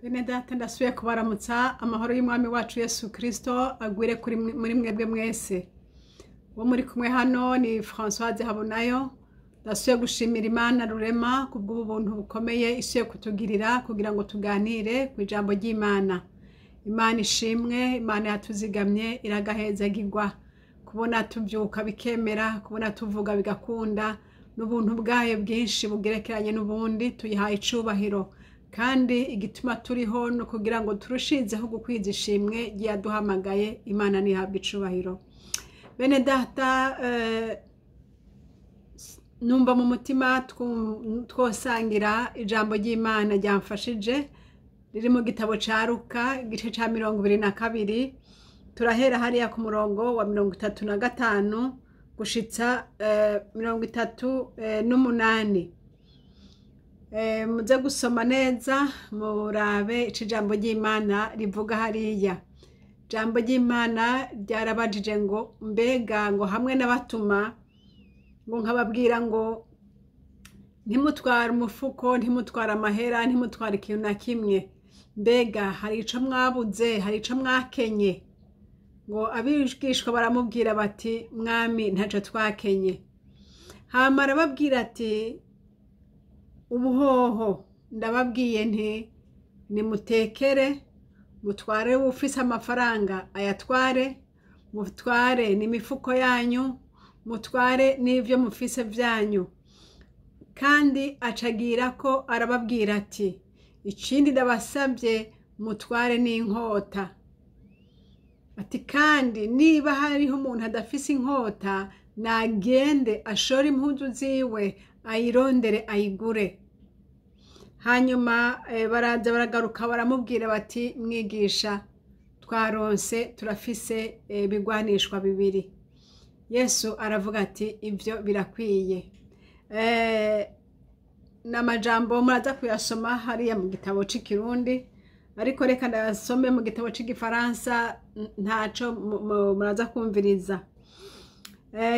Bene data ndasubiye kubaramutsa amahoro y'umwami wacu Yesu Kristo agwire kuri muri mwebwe mwese. Wo muri kumwe hano ni Françoise Habonayo. Ndasubiye gushimira Imana rurema kubw'ubuntu bukomeye isuye kutugirira kugira ngo tuganire ku ijambo ry'Imana. Imana ishimwe, Imana yatuzigamye iragahezagirwa. Kubona tubyuka bikemera, kubona tuvuga bigakunda, n'ubuntu bwayo bwinshi bugerekeranye n'ubundi tuyihaye icubahiro. Kandi igituma turiho no kugira ngo turushizeho gukwiza ishimwe ryaduhamagaye. Imana nihabwe icubahiro. Bene data, numva mu mutima twosangira ijambo ry'Imana ryamfashije riri mu gitabo ca Luka igice ca 22. Turahera hariya ku murongo wa 35 gushitsa 38. Muze gusoma neza murabe ijambo ry'Imana rivuga hariya. Ijambo ry'Imana ryarabajije ngo mbega ngo hamwe n'abatuma ngo nkababwira ngo ntimutware umufuko, ntimutware amahera, ntimutware ikintu na kimwe, mbega hari ico mwabuze, hari ico mwakenye? Ngo abigishwa baramubwira bati mwami ntaco twakenye. Hama arababwira ati ubuhoho ndababwiye nti nimutekere, mutware ufise amafaranga ayatware, mutware n'imifuko yanyu, mutware n'ivyo mufise vyanyu. Kandi acagira ko arababwira ati ikindi ndabasabye mutware n'inkota. Ati kandi niba hariho umuntu adafise inkota nagende ashore impuzu ziwe ayirondere ayigure. Hanyuma baraza baragaruka baramubwira bati mwigisha twaronse turafise bigwanishwa 2. Yesu aravuga ati ivyo birakwiye. N'amajambo muraza kuyasoma hariya mu gitabo c'Ikirundi, ariko reka ndasome mu gitabo c'Igifaransa ntaco muraza kumviriza.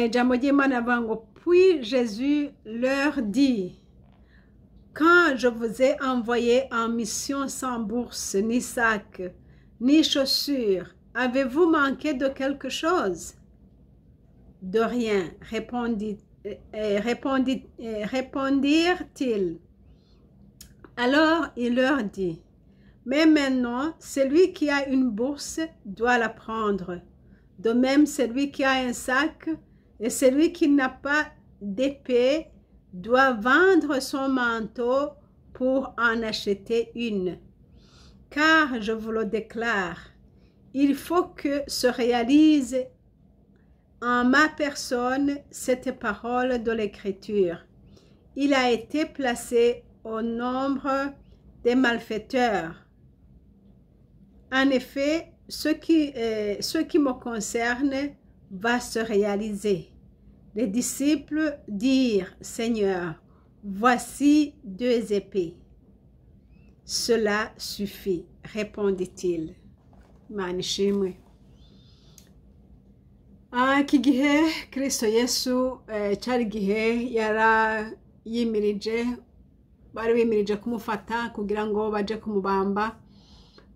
Ijambo ry'Imana rivuga ngo puis Jésus leur dit: quand je vous ai envoyé en mission sans bourse, ni sac, ni chaussures, avez-vous manqué de quelque chose? De rien, répondirent-ils. Alors il leur dit: mais maintenant, celui qui a une bourse doit la prendre. De même, celui qui a un sac et celui qui n'a pas d'épée doit vendre son manteau pour en acheter une. Car je vous le déclare, il faut que se réalise en ma personne cette parole de l'Écriture. Il a été placé au nombre des malfaiteurs. En effet, ce qui me concerne va se réaliser. Les disciples dirent: Seigneur, voici 2 épées. Cela suffit, répondit-il. Manishimwe. Iki gihe Kristo Yesu cyari gihe yara yimirije, bari bimirije kumufata kugira ngo baje kumubamba.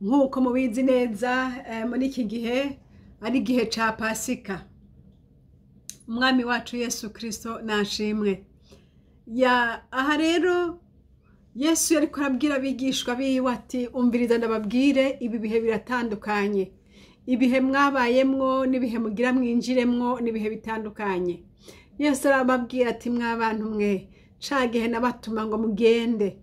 Nkuko mubizi neza muri iki gihe ari gihe ca Pasika. Umwami wacu Yesu Kristo nashimwe. Aha rero Yesu yariko arabwira abigishwa biwe ati umviriza ndababwire ibi bihe biratandukanye. Ibihe mwabayemwo n'ibihe mugira mwinjiremwo n'ibihe bitandukanye. Yesu arababwira ati mwabantu mwe cagihe nabatuma ngo mugende,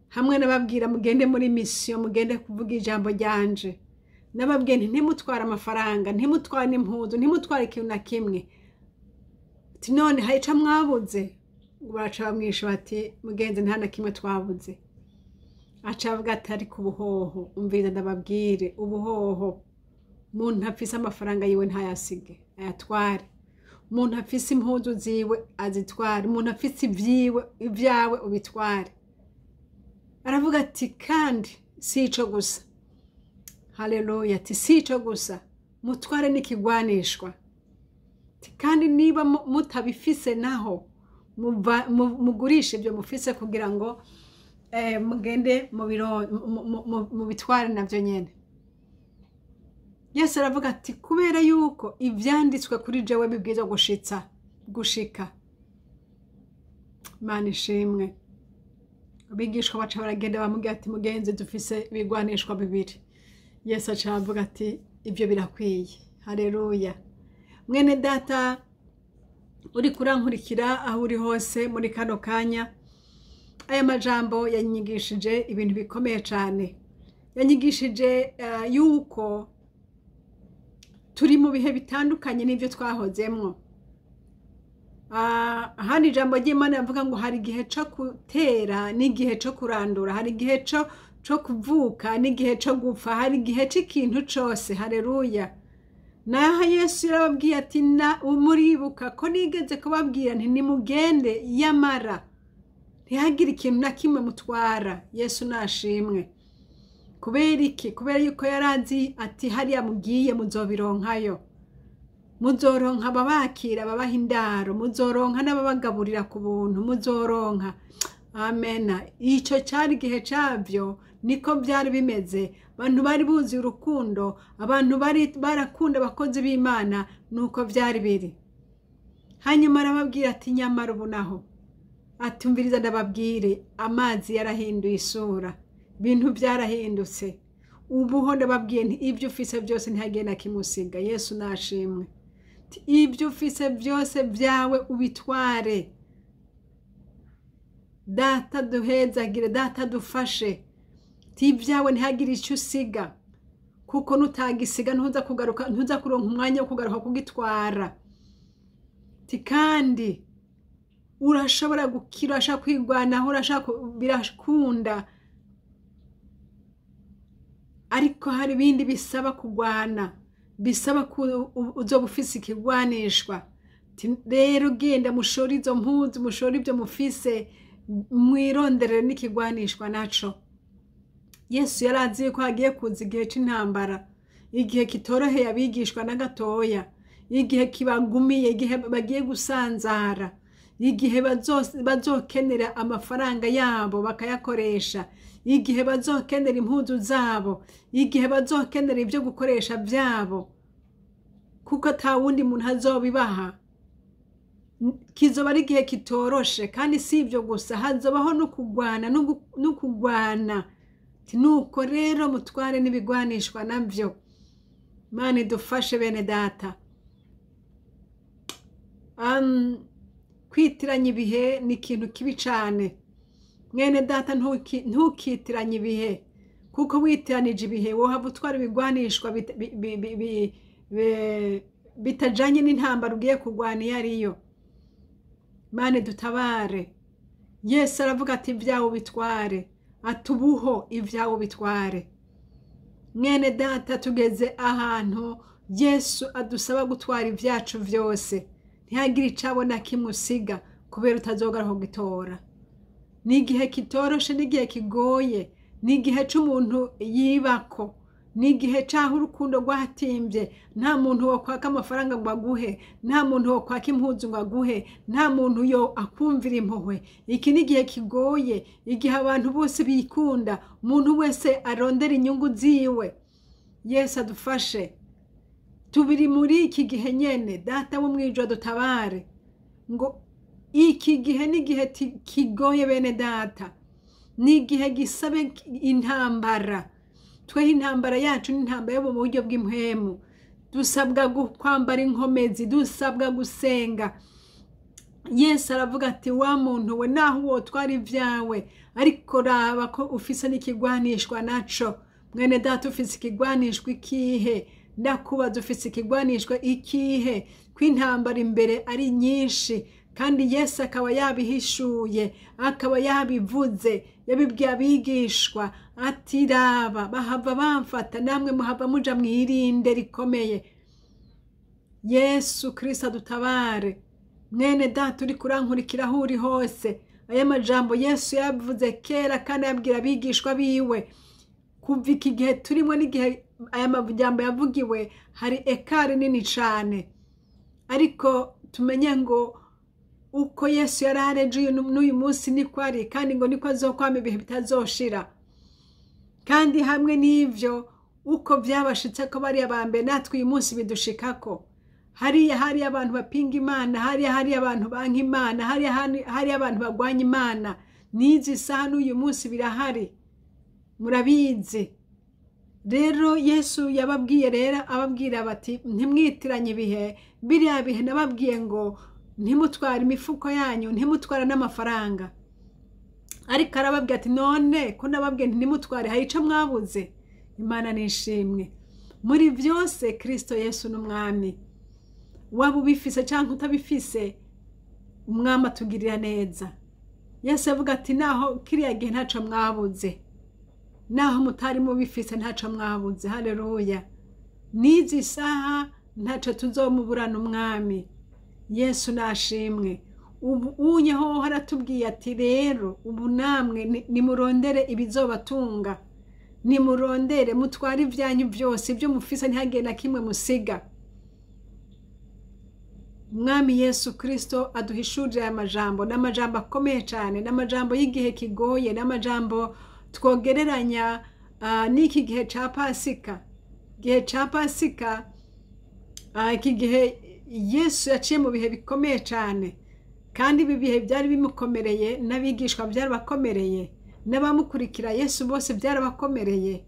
hamwe nababwira mugende muri mission, mugende kuvuga ijambo ryanje. Nababwiye nti ntimutware amafaranga, ntimutware n'impuzu, ntimutware ikintu na kimwe. Ati none hari ico mwabuze? Baraca bamwisha bati mugenzi nta na kimwe twabuze. Aca avuga ati ariko ubuhoho umviriza ndababwire ubuhoho umuntu afise amafaranga yiwe ntayasige ayatware, umuntu afise impuzu ziwe azitware, umuntu afise ivyawe ubitware. Aravuga ati kandi si ico gusa. Haleluya. Ati si ico gusa, mutware n'ikigwanishwa. Kandi niba mutabifise naho mugurisha ibyo mufise kugira ngo mugende mu bitware nabyo nyene. Yesu aravuga ati kubera yuko ivyanditswe kuri jewe bibwirizwa gushika. Imana ishimwe. Abigishwa baca baragenda bamubwira ati mugenzi dufise ibigwanishwa bibiri. Yesu aca aravuga ati ibyo birakwiye. Haleluya. Mwene data uri kurankurikira aho uri hose muri kano kanya, aya majambo yanyigishije ibintu bikomeye cyane. Yanyigishije yuko turi mu bihe bitandukanye n'ibyo twahozemwo. Ahandi ijambo ry'Imana yavuga ngo hari igihe cyo gutera n'igihe cyo kurandura, hari igihe cyo kuvuka n'igihe cyo gupfa, hari igihe cy'ikintu cyose. Haleluya. Naho Yesu yarababwiye ati muribuka ko nigeze kubabwira nti nimugende yamara ntihagire ikintu na kimwe mutwara. Yesu nashimwe. Kubera iki? Kubera yuko yarazi ati hariya mugiye muzobironkayo. Muzoronka ababakira babaha indaro, muzoronka n'ababagaburira ku buntu, muzoronka. Amena. Icyo cyari igihe cyabyo, niko byari bimeze. Abantu bari buzi urukundo, abantu barakunda abakozi b'Imana, nuko byari biri. Hanyuma arababwira ati nyamara ubu naho, ati umviriza ndababwire, amazi yarahinduye isura, ibintu byarahindutse. Ubuho ndababwiye nti ibyo ufise byose ntihagenda kimusiga. Yesu nashimwe. Ibyo ufise byose byawe ubitware. Data duhezagire, data dufashe. Ibyawe ntihagire icyo usiga, kuko nutagisiga ntuza kuronka umwanya wo kugaruka kugitwara. Kandi urashobora gukira, urashaka kwigwanaho, urashaka birakunda, ariko hari ibindi bisaba kugwana, bisaba ko uzoba ufise ikigwanishwa. Rero genda mushore izo mpuzu, mushore ibyo mufise, mwironderere n'ikigwanishwa naco. Yesu yarazi ko hagiye kuza igihe c'intambara, igihe kitoroheye abigishwa na gatoya, igihe kibagumiye, igihe bagiye gusanzara, igihe bazokenera amafaranga yabo bakayakoresha, igihe bazokenera impuzu zabo, igihe bazokenera ibyo gukoresha byabo, kuko ata wundi muntu azobibaha. Kizoba ari igihe kitoroshe, kandi si ibyo gusa, hazobaho no kugwana. Nuko rero mutware n'ibigwanishwa nabyo. Imana idufashe bene data. Kwitiranya ibihe ni ikintu kibi cyane. Mwene data ntukitiranye ibihe, kuko witiranije ibihe wohava utwara ibigwanishwa bitajanye n'intambara ugiye kurwana iyo ariyo. Imana dutabare. Yesu aravuga ati ibyawe bitware, atubuho ibyawe bitware. Mwene data tugeze ahantu Yesu adusaba gutwara ibyacu byose, ntihagire icabona kimusiga, kubera utazogaruka gutora. Ni igihe kitoroshe, n'igihe kigoye, ni igihe c'umuntu yibako, ni igihe c'aho urukundo rwatimbye. Nta muntu wo kwaka amafaranga ngo aguhe, nta muntu wo kwaka impuzu ngo aguhe, nta muntu yo akumvira impuhwe. Iki ni igihe kigoye, igihe abantu bose bikunda, umuntu wese arondera inyungu ziwe. Yesu adufashe. Tubiri muri iki gihe nyene. Data wo mwijuru dutabare, ngo iki gihe ni igihe kigoye bene data, ni igihe gisabe intambara. Tweho intambara yacu n'intambara yo mu buryo bw'impwemu. Dusabwa kwambara inkomezi, dusabwa gusenga. Yesu aravuga ati wa muntu we, naho wotwara ibyawe, ariko raba ko ufise n'ikigwanishwa naco. Mwene data ufise ikigwanishwa ikihe? Ndakubaza ufise ikigwanishwa ikihe? Kw'intambara imbere ari nyinshi, kandi Yesu akaba yabihishuye, akaba yabivuze, yabibwiye abigishwa ati raba bahava bamfata, namwe muhava muja mwirinde rikomeye. Yesu Kristo adutabare. Mwene data uri kurankurikira aho uri hose, aya majambo Yesu yabivuze kera, kandi yabwira abigishwa biwe. Kuva iki gihe turimo n'igihe aya majambo yavugiwe, hari ekari nini cane, ariko tumenye ngo uko Yesu yari areje n'uyu munsi niko ari, kandi ngo niko azokwama ibihe bitazoshira. Kandi hamwe n'ivyo uko byabashitse ko bari abambere, natwe uyu munsi bidushikako. Hariya abantu bapinga Imana, hariya abantu banka Imana, hariya abantu bagwanya Imana, n'izi saha n'uyu munsi birahari, murabizi. Rero Yesu yababwiye rero ababwira bati ntimwitiranye ibihe, biriya bihe nababwiye ngo ntimutware imifuko yanyu, ntimutwara n'amafaranga. Ariko arababwira ati none ko nababwiye ntimutware, hari ico mwabuze? Imana nishimwe. Muri byose Kristo Yesu n'umwami. Waba ubifise cyangwa utabifise, umwami atugirira neza. Yesu avuga ati naho kiriya gihe ntaco mwabuze, naho mutari mubifise ntaco mwabuze. Haleluya. N'izi saha ntaco tuzomuburana umwami. Yesu nashimwe. Ubu unyeho haratubwiye ati rero ubu namwe nimurondere ibizobatunga, nimurondere mutware ibyanyu byose, ibyo mufise ntihagire na kimwe musiga. Mwami Yesu Kristo aduhishurira aya majambo, n'amajambo akomeye cyane, n'amajambo y'igihe kigoye, n'amajambo twogereranya n'iki gihe ca Pasika. Gihe ca Pasika, iki gihe Yesu yaciye mu bihe bikomeye cyane, kandi ibi bihe byari bimukomereye, n'abigishwa byarabakomereye, n'abamukurikira Yesu bose byarabakomereye.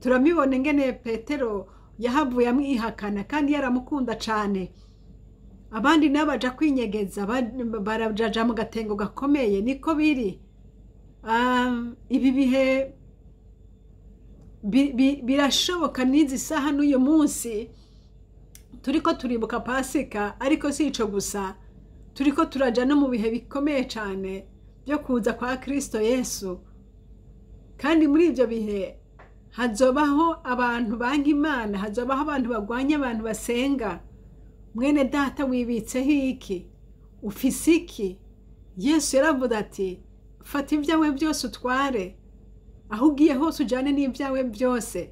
Turamibona ngene Petero yahavuye amwihakana kandi yaramukunda cyane. Abandi nabaja kwinyegeza, barajaja mu gatengo gakomeye. Niko biri. Ibi bihe birashoboka n'izi saha n'uyu munsi turiko turibuka Pasika, ariko si ico gusa, turiko turaja no mu bihe bikomeye cyane byo kuza kwa Kristo Yesu. Kandi muri ibyo bihe hazobaho abantu banka Imana, hazobaho abantu bagwanya abantu basenga. Mwene data wibitseho iki? Ufise iki? Yesu yaravuze ati fata ibyawe byose utware, aho ugiye hose ujane n'ibyawe byose.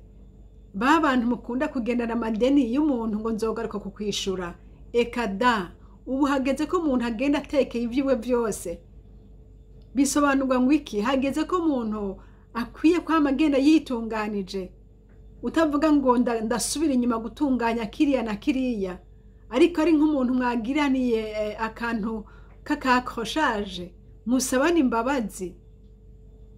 Ba bantu mukunda kugendana amadeni y'umuntu ngo nzogaruka kukwishura, eka da, ubu hageze ko umuntu agenda atekeye ibyiwe byose. Bisobanurwa ngo iki? Hageze ko umuntu akwiye kwama agenda yitunganije, utavuga ngo ndasubira inyuma gutunganya kiriya na kiriya, ariko ari nk'umuntu mwagiraniye akantu k'akakroshaje, musabane imbabazi.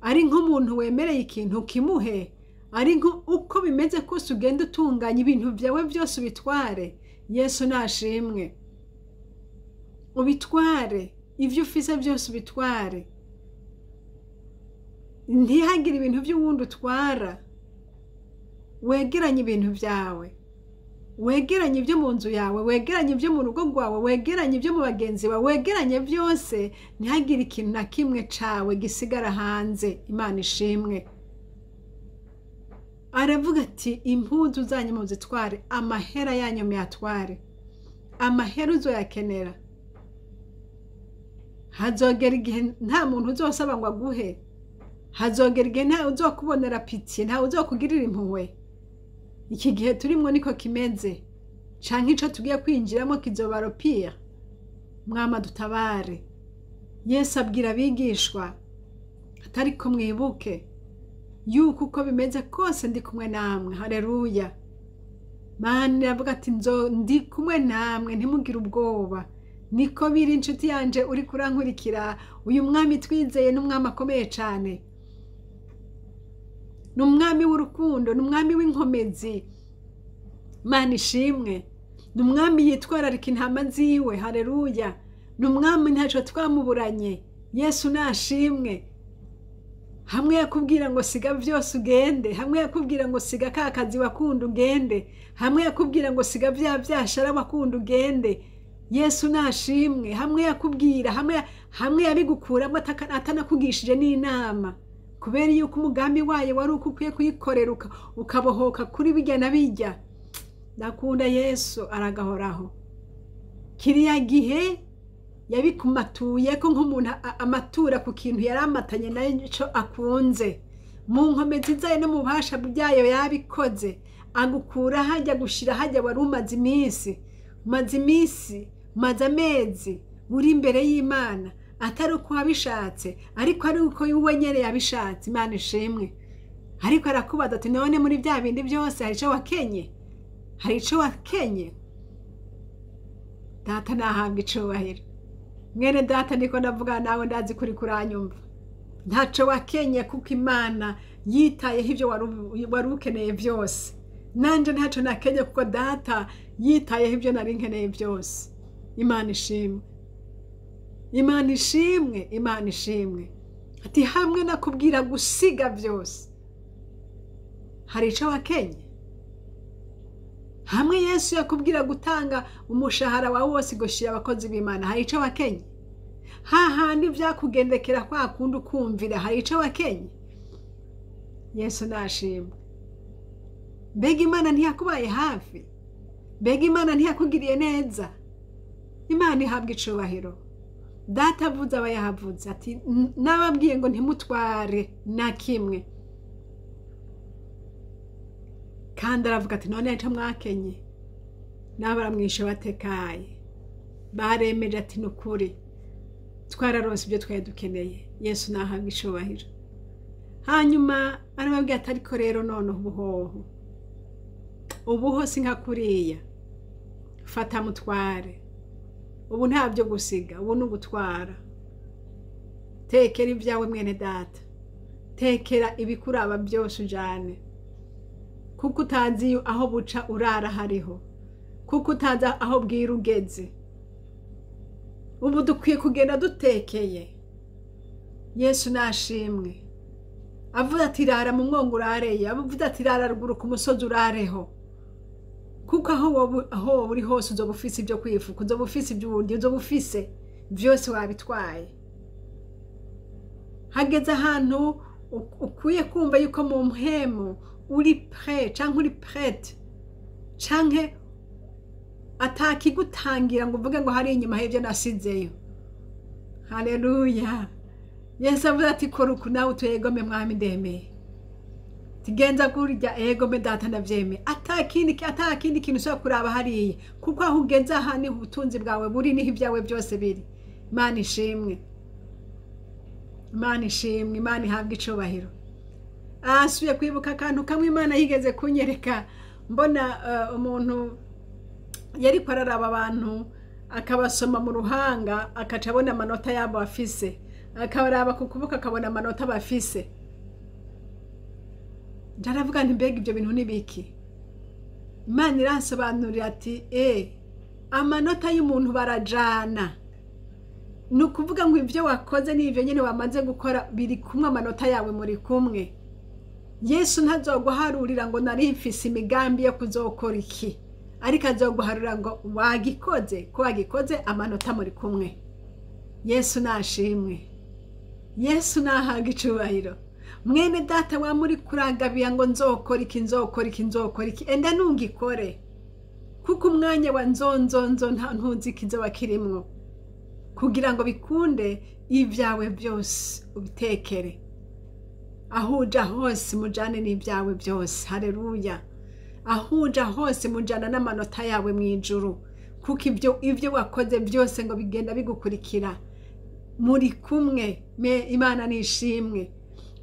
Ari nk'umuntu wemereye ikintu kimuhe, ari uko bimeze kose ugenda utunganya ibintu byawe byose ubitware. Yesu nashimwe. Ubitware, ibyo ufise byose ubitware. Ntihagire ibintu by'uwundi utwara. Wegeranye ibintu byawe, wegeranye ibyo mu nzu yawe, wegeranye ibyo mu rugo rwawe, wegeranye ibyo mu bagenzi bawe, wegeranye byose. Ntihagire ikintu na kimwe cawe gisigara hanze. Imana ishimwe. Aravuga ati impuzu zanyu muzitware, amahera yanyu muyatware. Amahera uzoyakenera. Hazogera igihe nta muntu uzosaba ngo aguhe. Hazogera igihe nta uzokubonera pitiye, nta uzokugirira impuhwe. Iki gihe turimwo niko kimeze, canke ico tugiye kwinjiramo kizobaro pia. Mwama dutabare. Yesu abwira abigishwa atariko mwibuke yuko uko bimeze kose ndi kumwe namwe. Haleluya. Mana yavuga ati ndi kumwe namwe, ntimugire ubwoba. Niko biri inshuti yanje uri kurankurikira. Uyu mwami twizeye n'umwami akomeye cyane, n'umwami w'urukundo, n'umwami w'inkomezi. Mana ishimwe. N'umwami yitwararika intama ziwe. Haleluya. N'umwami ntaco twamuburanye. Yesu nashimwe. Hamwe yakubwira ngo siga byose ugende, hamwe yakubwira ngo siga kakazi wakunda ugende, hamwe yakubwira ngo siga byashara wakunda ugende. Yesu nashimwe. Hamwe yakubwira, hamwe yabigukuramo atanakugishije n'inama, kubera yuko umugambi waye wari uko ukwiye kuyikorera ukabohoka kuri bijya na bijya. Ndakunda Yesu aragahoraho. Kiriya gihe yabikumatuye ko nk'umuntu amatura ku kintu yaramatanye nayo akunze, mu nkomezi zayo no mu bubasha bwayo yabikoze, agukura hajya gushira hajya wari umaze iminsi, umaze amezi, uri imbere y'Imana atari uko wabishatse ariko ari uko wowe nyene yabishatse. Imana ishimwe. Ariko arakubaza ati none muri bya bindi byose hari ico wakenye? Hari ico wakenye? Data nahabwa icubahiro. Mwene data niko ndavuga nawe ndazi kuri kuranyumva. Ntaco wakenye kuko Imana yitayeho ivyo wari ukeneye byose. Nanje ntaco nakenye kuko data yitayeho ivyo nari nkeneye byose. Imana ishimwe. Imana ishimwe. Imana ishimwe. Ati hamwe nakubwira gusiga byose hari ico wakenye? Hamwe Yesu yakubwira gutanga umushahara wawe wose gushira abakozi b'Imana hari ico wakenye? Hahandi vyakugendekera kwa kundi ukumvira hari ico wakenye? Yesu nashimwe. Mbega Imana ntiyakubaye hafi? Mbega Imana ntiyakugiriye neza? Imana ihabwa icubahiro. Data avuze aba yahavuze ati nababwiye ngo ntimutware na kimwe. Kandi aravuga ati none ico mwakenye? N'abaramwishe batekaye baremeje ati nukuri twararonse ibyo twari dukeneye. Yesu nahabwa icubahiro. Hanyuma arababwira ati ariko rero none ubuho si nka kuriya. Fata mutware. Ubu nta byo gusiga, ubu n'ugutwara. Tekera ibyawe mwene data. Tekera ibikuraba byose ujane. Kuko utazi aho buca urara hariho. Kuko utazi aho bwira ugeze. Ubu dukwiye kugenda dutekeye. Yesu nashimwe. Avuga ati rara mu mwongo urareye. Avuga ati rara ruguru ku musozi urareho. Kuko aho uri hose uzoba ufise ibyo kwifuka, uzoba ufise iby'ubundi, uzoba ufise byose wabitwaye. Hageze ahantu ukwiye kumva yuko mu mpemu uri prêt canke uri prête canke atakigutangira ngo uvuge ngo hari inyuma y'ibyo nasizeyo. Haleluya. Yesu avuga ati kora uku nawe utuyegome mwami ndemeye. Tigenza kurya egome data ndavyeme. Atakindi kintu ushobora kuraba hariya kuko aho ugeze aha ni ubutunzi bwawe buri niho ibyawe byose biri. Imana ishimwe. Imana ishimwe. Imana ihabwa icubahiro. Asuye kwibuka akantu kamwe Imana yigeze kunyereka. Mbona umuntu yari kwararaba abantu akabasoma mu ruhanga akaca abona amanota yabo afise. Akabaraba ku kuboko akabona amanota bafise. Ndaravuga nti mbega ibyo bintu nibiki? Imana iransobanurira ati amanota y'umuntu barajana. Nukuvuga ngo ibyo wakoze n'ivyo nyene wamaze gukora biri kumwe, amanota yawe muri kumwe. Yesu ntazoguharurira ngo nari mfise imigambi yo kuzokora iki, ariko azoguharurira ngo wagikoze, ko wagikoze amanota muri kumwe. Yesu nashimwe. Yesu nahaga icubahiro. Mwene data wa muri kuragabiya ngo nzokora iki enda nungikore, kuko umwanya wa nzonzonzo ntuzi kizoba kirimwo. Kugira ngo bikunde ibyawe byose ubitekere. Ahuja hose mujane n'ibyawe byose. Haleluya. Ahuja hose mujana n'amanota yawe mwijuru, kuko ibyo wakoze byose ngo bigenda bigukurikira muri kumwe. Imana nishimwe.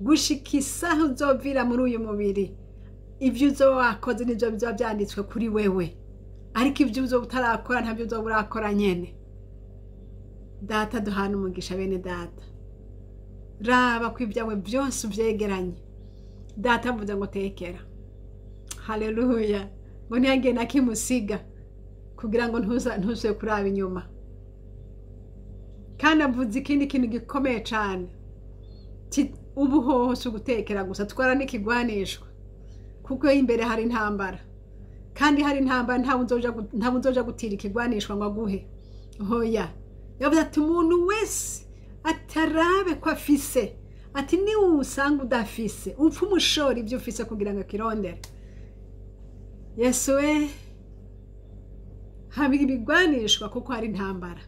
Gushika isaha uzovira muri uyu mubiri, ibyo uzoba wakoze nibyo bizoba byanditswe kuri wewe, ariko ibyo uzoba utarakora ntabyo uzoba urakora nyene. Data duhana umugisha bene data. Raba ko ibyawe byose uvyegeranye. Data avuze ngo tekera. Haleluya. Ngo ntiyagenda nakimusiga kugira ngo ntuze kuraba inyuma. Kandi avuze ikindi kintu gikomeye cyane. Ubu hose ugutekera gusa twara n'ikigwanishwa, kuko imbere hari intambara. Kandi hari intambara nta uzoja gutira ikigwanishwa ngo aguhe. Hoya. Yavuze ati umuntu wese atarabe ko afise, ati ni usanga udafise upfa umushora ibyo ufise kugira ngo akirondere. Yesu we, habiri bigwanishwa kuko hari intambara.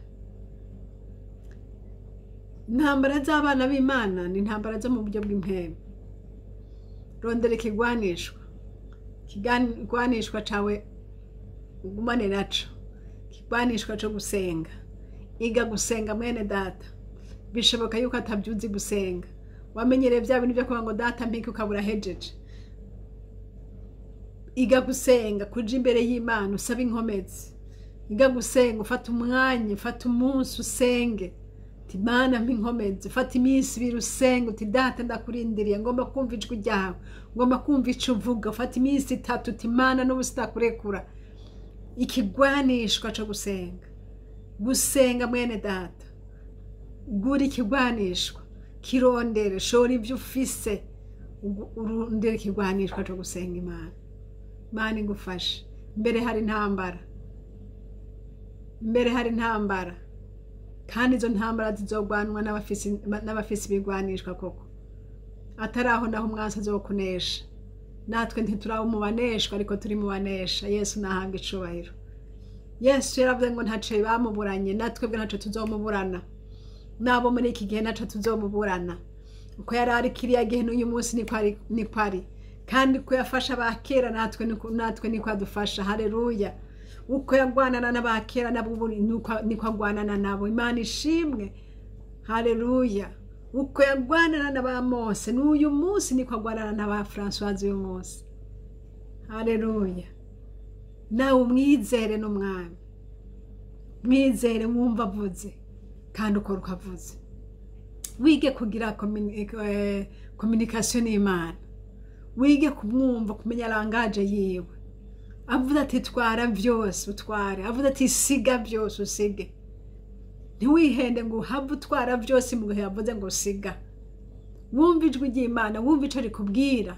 Intambara z'abana b'Imana ni intambara zo mu buryo bw'impemu. Rondera ikigwanishwa. Ikigwanishwa cawe ugumane naco. Ikigwanishwa cyo gusenga. iga gusenga mwene data. Bishoboka yuko atabyuzi gusenga, wamenyereye bya bintu byo kuvuga ngo data mpiki ukabura hejeje. Iga gusenga, kuja imbere y'Imana usaba inkomezi. Iga gusenga, ufata umwanya, ufata umunsi usenge. Ti Mana mpa inkomezi, ufata iminsi 2 usenge, uti data ndakurindiriye, ngomba kumva ijwi ryawe, ngomba kumva ico uvuga. Ufata iminsi 3 uti Mana n'ubu sitakurekura. Ikigwanishwa cyo gusenga. Gusenga mwene data, gura ikigwanishwa, kirondere, shora ibyo ufise, urundere ikigwanishwa cyo gusenga Imana. Imana igufashe. Mbere hari intambara, mbere hari intambara, kandi izo ntambara zizogwanwa n'abafisi bigwanishwa koko. Ataraho naho umwansi azokunesha. Natwe ntituraho mu baneshwa, ariko turi mu banesha. Yesu nahabwe icubahiro. Yesu yaravuze ngo ntaco bamuburanye, natwe bwe ntaco tuzomuburana. Nabo muri iki gihe ntaco tuzomuburana. Uko yari ari kiriya gihe n'uyu munsi ni kwari. Kandi ko yafasha abakera natwe niko adufasha. Haleluya. Uko yagwanana n'abakera nabo niko agwanana nabo. Imana ishimwe. Haleluya. Uko yagwanana n'aba Mose n'uyu munsi niko agwanana n'aba Françoise uyu munsi. Haleluya. Nawe umwizere n'umwami. Mwizere mwumva avuze kandi ukora ukavuze. Wige kugira communication n'Imana. Wige kumwumva, kumenya langaje yiwe. Avuze ati twara byose utware, avuze ati siga byose usige. Ntiwihende ngo have utwara byose mu gihe yavuze ngo siga. Wumva ijwi ry'Imana, wumva ico rikubwira,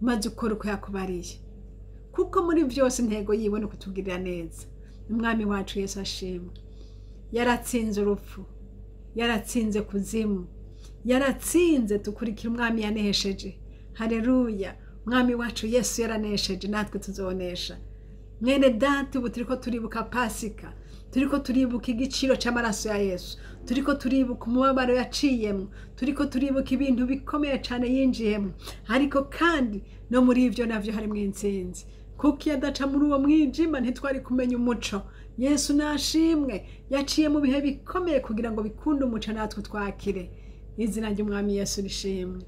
maze ukora uko yakubariye. Kuko muri byose intego yiwe no kutugirira neza. Umwami wacu Yesu ashimwe. Yaratsinze urupfu, yaratsinze kuzimu, yaratsinze tukurikira umwami yanesheje. Haleluya. Mwami wacu Yesu yaranesheje, natwe tuzonesha. Mwene data, ubu turiko turibuka Pasika, turiko turibuka igiciro c'amaraso ya Yesu, turiko turibuka umubabaro yaciyemo, turiko turibuka ibintu bikomeye cyane yinjiyemo. Ariko kandi no muri ivyo navyo harimo intsinzi. Kuko yadaca muri uwo mwijima ntitwari kumenya umuco. Yesu nashimwe, yaciye mu bihe bikomeye kugira ngo bikunde umuco natwe twakire. Izina ry'umwami Yesu rishimwe.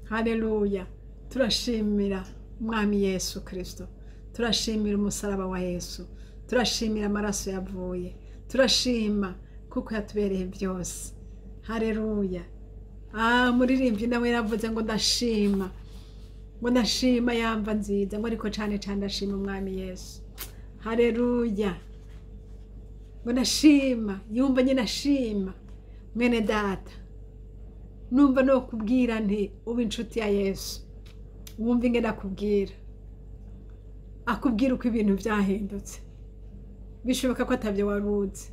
Haleluya. Turashimira umwami Yesu Kristo. Turashimira umusaraba wa Yesu. Turashimira amaraso yavuye. Turashima kuko yatubereye byose. Haleluya. Muririmbyi nawe yaravuze ngo ndashima. Ngo ndashima yamva nziza, ngo ariko cyane ndashima umwami Yesu. Haleluya. Ngo ndashima, yumva nyine ashima. Mwene data, numva no kubwira nti uba inshuti ya Yesu. Wumva ingene akubwira. Akubwira uko ibintu byahindutse. Bishoboka ko atavyo waruzi.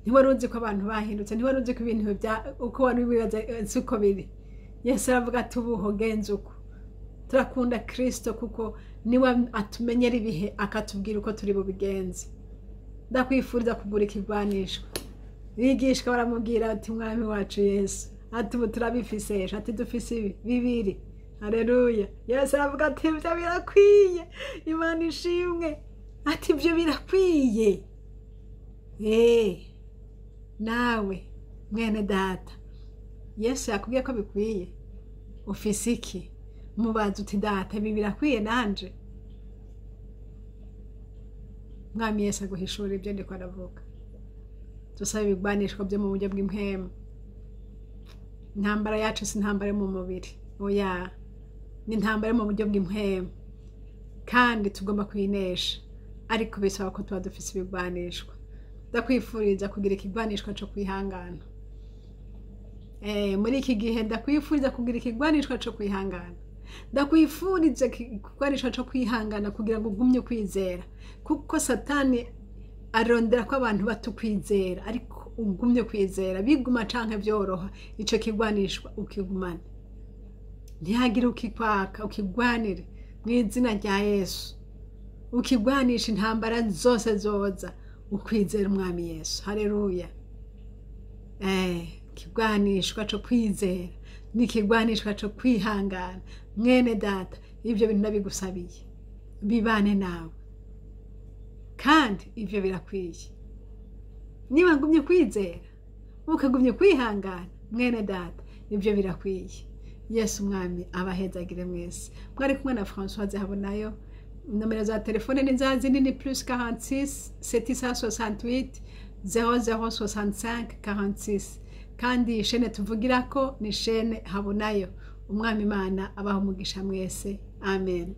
Ntiwaruzi ko abantu bahindutse, ntiwaruzi ko ibintu uko wari wibaza uko biri. Yesu aravuga ati ubuho genza uko. Turakunda Kristo kuko niwe atumenyera ibihe akatubwira uko turi bubigenze. Ndakwifuriza kugura ikigwanishwa. Bigishwa baramubwira ati mwami wacu Yesu, ati ubu turabifisesha, ati dufise ibi bibiri. Haleluya. Yesu aravuga ati ibyo birakwiye. Imana ishimwe. Ati ibyo birakwiye. Nawe mwene data, Yesu yakubwiye ko bikwiye. Ufise iki? Mubaza uti data ibi birakwiye nanje. Mwami Yesu aguhishura ibyo ndiko aravuga. Tusaba ibigwanishwa byo mu buryo bw'impemu. Intambara yacu si intambara mu mubiri. Oya. Ni intambara mu buryo bw'impemu. Kandi tugomba kuyinesha. Ariko bisaba ko tuba dufise ibigwanishwa. Ndakwifuriza kugira ikigwanishwa cyo kwihangana. Muri iki gihe ndakwifuriza kugira ikigwanishwa cyo kwihangana. Ndakwifuriza ikigwanishwa cyo kwihangana kugira ngo ugumye kwizera. Kuko Satani arondera ko abantu batukwizera, ariko ugumye kwizera. Biguma canke byoroha, ico kigwanishwa ukigumane. Ntihagire ukikwaka, ukigwanire mu izina rya Yesu. Ukigwanisha intambara zose zoza. Ukwizera umwami Yesu. Haleluya. Kigwanishwa cyo kwizera, nikigwanishwa cyo kwihangana. Mwene data, ibyo bintu nabigusabiye. Bibane nawe. Kandi ibyo birakwiye. niba ngumye kwizera ukagumye kwihangana mwene data nibyo birakwiye. Yesu umwami abahezagire mwese. Mwari kumwe na Françoise Habonayo. Nomero za telefone ni za zindi ni +46 768 0065 46 kandi shene tuvugirako ni shene Habonayo. Umwami Imana abaha umugisha mwese. Amen.